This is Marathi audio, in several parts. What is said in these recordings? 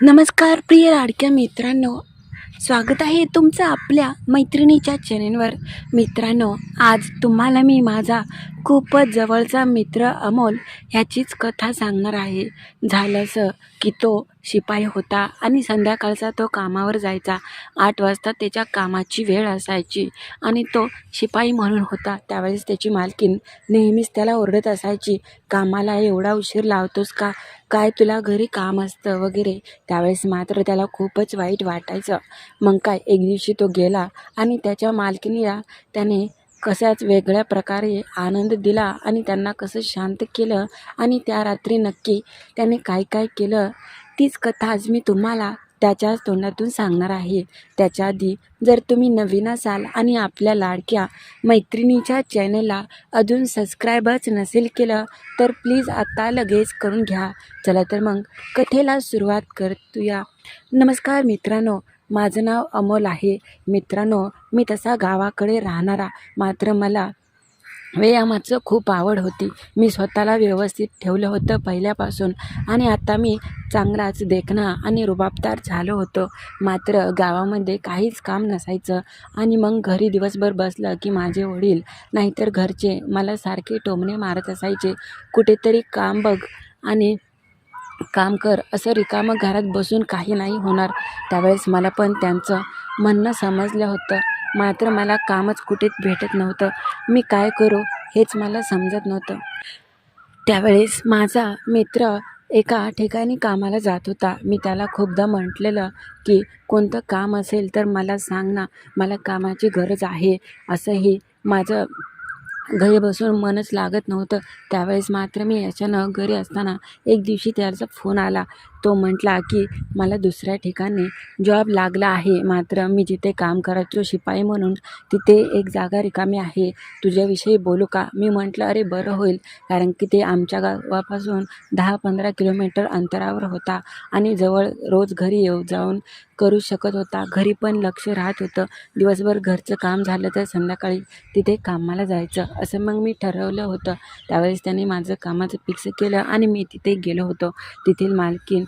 नमस्कार प्रिय लाडक्या मित्रांनो, स्वागत आहे तुमचं आपल्या मैत्रिणीच्या चॅनेलवर. मित्रांनो, आज तुम्हाला मी माझा खूपच जवळचा मित्र अमोल ह्याचीच कथा सांगणार आहे. झालं असं की तो शिपाई होता आणि संध्याकाळचा तो कामावर जायचा. 8 वाजता त्याच्या कामाची वेळ असायची आणि तो शिपाई म्हणून होता. त्यावेळेस त्याची मालकीण नेहमीच त्याला ओरडत असायची, कामाला एवढा उशीर लावतोस का, काय तुला घरी काम असतं वगैरे. त्यावेळेस मात्र त्याला खूपच वाईट वाटायचं. मग काय, एक दिवशी तो गेला आणि त्याच्या मालकिणीला त्याने कशाच वेगळ्या प्रकारे आनंद दिला आणि त्यांना कसं शांत केलं आणि त्या रात्री नक्की त्याने काय काय केलं, तीच कथा आज मी तुम्हाला त्याच्याच तोंडातून सांगणार आहे. त्याच्या आधी जर तुम्ही नवीन असाल आणि आपल्या लाडक्या मैत्रिणीच्या चॅनलला अजून सबस्क्राईबच नसेल केलं तर प्लीज आता लगेच करून घ्या. चला तर मग कथेला सुरुवात करूया. नमस्कार मित्रांनो, माझं नाव अमोल आहे. मित्रांनो, मी तसा गावाकडे राहणारा, मात्र मला व्यायामाचं खूप आवड होती. मी स्वतःला व्यवस्थित ठेवलं होतं पहिल्यापासून आणि आता मी चांगलाच देखणा आणि रुबाबदार झालो होतो. मात्र गावामध्ये काहीच काम नसायचं आणि मग घरी दिवसभर बसलं की माझे वडील नाहीतर घरचे मला सारखे टोमणे मारत असायचे, कुठेतरी काम बघ आणि काम कर, असं रिकामं घरात बसून काही नाही होणार. त्यावेळेस मला पण त्यांचं म्हणणं समजलं होतं, मात्र मला कामच कुठेच भेटत नव्हतं. मी काय करू हेच मला समजत नव्हतं. त्यावेळेस माझा मित्र एका ठिकाणी कामाला जात होता. मी त्याला खूपदा म्हटलेलं की कोणतं काम असेल तर मला सांग ना, मला कामाची गरज आहे. असंही माझं घरी बसून मनच लागत नव्हतं. त्यावेळेस मात्र मी अचानक घरी असताना एक दिवशी त्याचा फोन आला. तो म्हटला की मला दुसऱ्या ठिकाणी जॉब लागला आहे, मात्र मी जिथे काम करायचो शिपाई म्हणून तिथे एक जागा रिकामी आहे, तुझ्याविषयी बोलू का. मी म्हटलं अरे बरं होईल, कारण की ते आमच्या गावापासून 10-15 किलोमीटर अंतरावर होता आणि जवळ रोज घरी येऊ जाऊन करू शकत होता. घरी पण लक्ष राहत होतं. दिवसभर घरचं काम झालं तर संध्याकाळी तिथे कामाला जायचं, असं मग मी ठरवलं होतं. त्यावेळेस त्याने माझं कामाचं फिक्स केलं आणि मी तिथे गेलो होतो. तेथील मालकीण,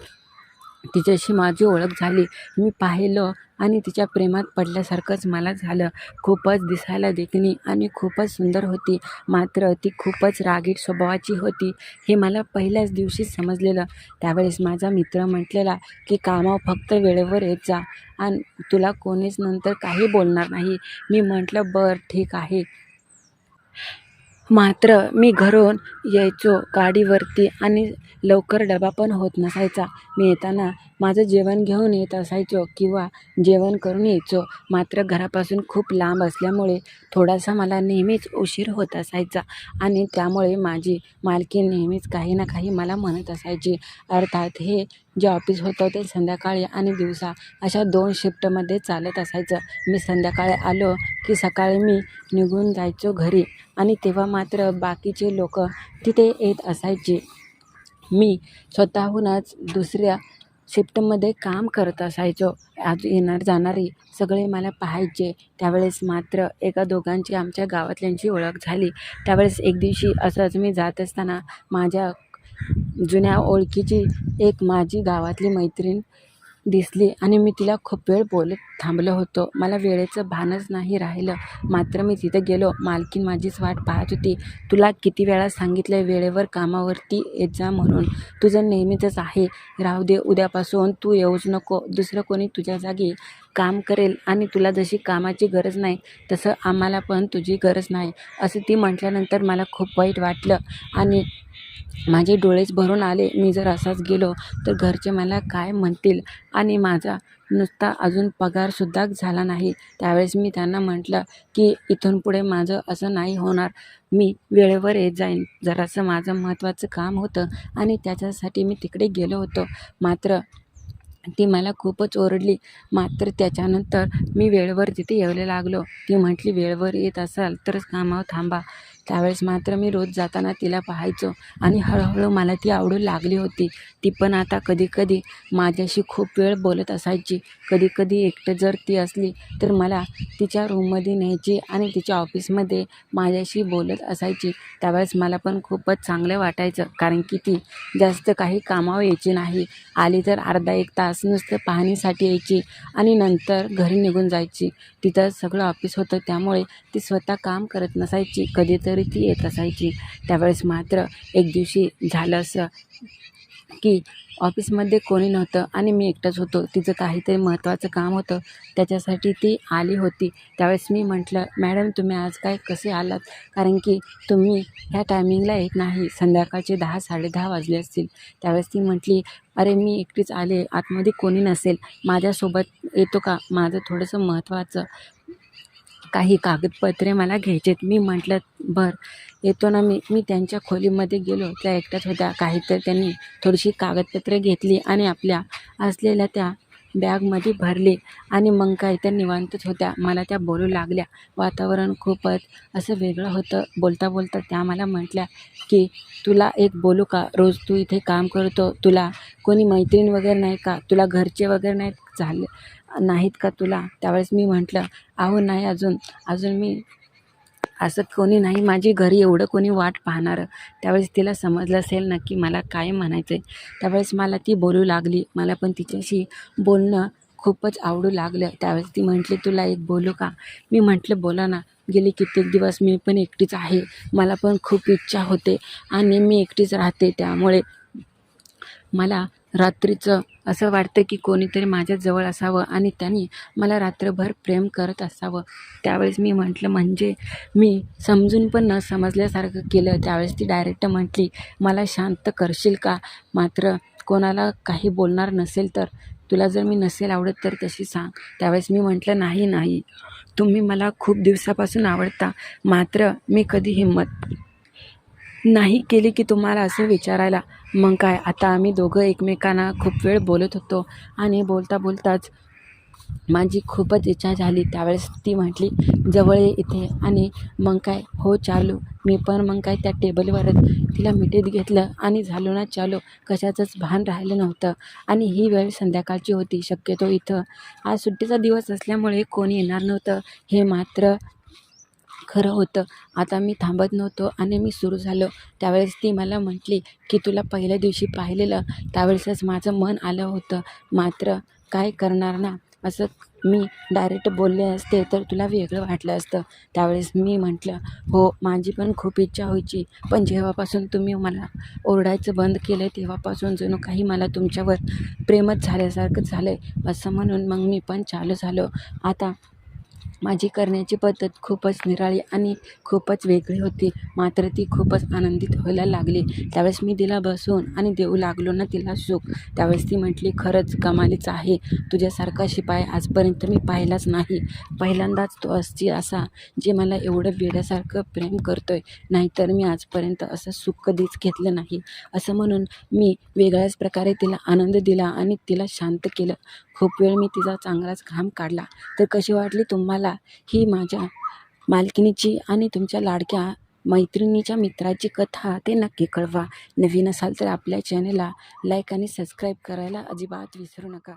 तिच्याशी माझी ओळख झाली. मी पाहिलं आणि तिच्या प्रेमात पडल्यासारखंच मला झालं. खूपच दिसायला देखणी आणि खूपच सुंदर होती, मात्र ती खूपच रागीट स्वभावाची होती, हे मला पहिल्याच दिवशी समजलेलं. त्यावेळेस माझा मित्र म्हटलेला की कामावर फक्त वेळेवर येत जा आणि तुला कोणीच नंतर काही बोलणार नाही. मी म्हटलं बरं ठीक आहे. मात्र मी घरून यायचो गाडीवरती आणि लवकर डबा पण होत नसायचा. मी येताना माझं जेवण घेऊन येत असायचो किंवा जेवण करून यायचो. मात्र घरापासून खूप लांब असल्यामुळे थोडासा मला नेहमीच उशीर होत असायचा आणि त्यामुळे माझी मालकीण नेहमीच काही ना काही मला म्हणत असायची. अर्थात हे जे ऑफिस होतं ते संध्याकाळी आणि दिवसा अशा 2 शिफ्टमध्ये चालत असायचं. मी संध्याकाळी आलो की सकाळी मी निघून जायचो घरी आणि तेव्हा मात्र बाकीचे लोक तिथे येत असायचे. मी स्वतःहूनच दुसऱ्या शिफ्टमध्ये काम करत असायचो. आज येणार जाणारे सगळे मला पाहायचे. त्यावेळेस मात्र एका दोघांची आमच्या गावातल्यांची ओळख झाली. त्यावेळेस एक दिवशी असंच मी जात असताना माझ्या जुन्या ओळखीची एक माझी गावातली मैत्रीण दिसली आणि मी तिला खूप वेळ बोलत थांबलो होतो. मला वेळेचं भानच नाही राहिलं. मात्र मी तिथे गेलो. मालकीण माझीच वाट पाहत होती. तुला किती वेळा सांगितलं वेळेवर कामावरती येत जा म्हणून, तुझं नेहमीचंच आहे, राहू दे, उद्यापासून तू येऊच नको, दुसरं कोणी तुझ्या जागी काम करेल आणि तुला जशी कामाची गरज नाही तसं आम्हाला पण तुझी गरज नाही, असं ती म्हटल्यानंतर मला खूप वाईट वाटलं आणि माझे डोळेच भरून आले. मी जर असाच गेलो तर घरचे मला काय म्हणतील आणि माझा नुसता अजून पगारसुद्धा झाला नाही. त्यावेळेस मी त्यांना म्हटलं की इथून पुढे माझं असं नाही होणार, मी वेळेवर येत जाईन. जरासं माझं महत्त्वाचं काम होतं आणि त्याच्यासाठी मी तिकडे गेलो होतो. मात्र ती मला खूपच ओरडली. मात्र त्याच्यानंतर मी वेळेवर तिथे यायला लागलो. ती म्हटली वेळेवर येत असाल तरच कामावर थांबा, त्यावेळेस मात्र मी रोज जाताना तिला पाहायचो आणि हळूहळू मला ती आवडू लागली होती. ती पण आता कधीकधी माझ्याशी खूप वेळ बोलत असायची. कधीकधी एकटं जर ती असली तर मला तिच्या रूममध्ये न्यायची आणि तिच्या ऑफिसमध्ये माझ्याशी बोलत असायची. त्यावेळेस मला पण खूपच चांगलं वाटायचं, कारण की ती जास्त काही कामावर यायची नाही. आली तर अर्धा एक तास नुसतं पाहणीसाठी यायची आणि नंतर घरी निघून जायची. तिथं सगळं ऑफिस होतं, त्यामुळे ती स्वतः काम करत नसायची. कधीतरी ती येत असायची. त्यावेळेस मात्र एक दिवशी झालं असं की ऑफिसमध्ये कोणी नव्हतं आणि मी एकटंच होतो. तिचं काहीतरी महत्त्वाचं काम होतं, त्याच्यासाठी ती आली होती. त्यावेळेस मी म्हटलं, "मॅडम, तुम्ही आज काय कसे आलात? कारण की तुम्ही ह्या टायमिंगला येत नाही." संध्याकाळचे 10 10:30 वाजले असतील. त्यावेळेस ती म्हटली, "अरे, मी एकटीच आले, आतमध्ये कोणी नसेल, माझ्यासोबत येतो का? माझं थोडंसं महत्त्वाचं काही कागदपत्रे मला घ्यायचे आहेत." मी म्हटलं, "बरं, येतो ना मी." मी त्यांच्या खोलीमध्ये गेलो. त्या एकट्याच होत्या. काहीतरी त्यांनी थोडीशी कागदपत्रे घेतली आणि आपल्या असलेल्या त्या बॅगमध्ये भरली आणि मग काय त्या निवांतच होत्या. मला त्या बोलू लागल्या. वातावरण खूपच असं वेगळं होतं. बोलता बोलता त्या मला म्हटल्या की, "तुला एक बोलू का? रोज तू इथे काम करतो, तुला कोणी मैत्रीण वगैरे नाही का? तुला घरचे वगैरे नाहीत का तुला?" त्यावेळेस मी म्हटलं, "अहो नाही, अजून मी असं कोणी नाही, माझी घरी एवढं कोणी वाट पाहणारं." त्यावेळेस तिला समजलं असेल नक्की मला काय म्हणायचं आहे. त्यावेळेस मला ती बोलू लागली. मला पण तिच्याशी बोलणं खूपच आवडू लागलं. त्यावेळेस ती म्हटली, "तुला एक बोलू का?" मी म्हटलं, "बोला ना." गेली कित्येक दिवस मी पण एकटीच आहे. मला पण खूप इच्छा होते आणि मी एकटीच राहते. त्यामुळे मला रात्रीचं असं वाटतं की कोणीतरी माझ्याजवळ असावं आणि त्यांनी मला रात्रभर प्रेम करत असावं. त्यावेळेस मी म्हटलं, "म्हणजे?" मी समजून पण न समजल्यासारखं केलं. त्यावेळेस ती डायरेक्ट म्हटली, "मला शांत करशील का? मात्र कोणाला काही बोलणार नसेल तर. तुला जर मी नसेल आवडत तर तशी सांग." त्यावेळेस मी म्हटलं, "नाही, नाही. तुम्ही मला खूप दिवसापासून आवडता. मात्र मी कधी हिंमत नाही केली की तुम्हाला असं विचारायला." मग काय, आता आम्ही दोघं एकमेकांना खूप वेळ बोलत होतो आणि बोलता बोलताच माझी खूपच इच्छा झाली. त्यावेळेस ती म्हटली, "जवळ ये इथे." आणि मग काय, हो चालू. मी पण मग काय त्या टेबलवरच तिला मिठीत घेतलं आणि झालो ना चालू. कशाचंच भान राहिलं नव्हतं आणि ही वेळ संध्याकाळची होती. शक्यतो इथं आज सुट्टीचा दिवस असल्यामुळे कोणी येणार नव्हतं, हे मात्र खरं होतं. आता मी थांबत नव्हतो आणि मी सुरू झालो. त्यावेळेस ती मला म्हटली की, "तुला पहिल्या दिवशी पाहिलेलं त्यावेळेसच माझं मन आलं होतं. मात्र काय करणार ना, असं मी डायरेक्ट बोलले असते तर तुला वेगळं वाटलं असतं." त्यावेळेस मी म्हटलं, "हो, माझी पण खूप इच्छा व्हायची. पण जेव्हापासून तुम्ही मला ओरडायचं बंद केलं तेव्हापासून जणू काही मला तुमच्यावर प्रेमच झाल्यासारखं झालं आहे." असं म्हणून मग मी पण चालू झालो. आता माझी करण्याची पद्धत खूपच निराळी आणि खूपच वेगळी होती. मात्र ती खूपच आनंदित व्हायला लागली. त्यावेळेस मी तिला बसवून आणि देऊ लागलो ना तिला सुख. त्यावेळेस ती म्हटली, "खरंच कमालीचा आहे. तुझ्यासारखा शिपाई आजपर्यंत मी पाहिलाच नाही. पहिल्यांदाच तो असती असा जे मला एवढं वेड्यासारखं प्रेम करतोय. नाहीतर मी आजपर्यंत असं सुख कधीच घेतलं नाही." असं म्हणून मी वेगळ्याच प्रकारे तिला आनंद दिला आणि तिला शांत केलं. खूप वेळ मी तिचा चांगलाच घाम काढला. तर कशी वाटली तुम्हाला ही माझ्या मालकिनीची आणि तुमच्या लाडक्या मैत्रिणीच्या मित्राची कथा, ते नक्की कळवा. नवीन असाल तर आपल्या चॅनलला लाईक आणि सबस्क्राईब करायला अजिबात विसरू नका.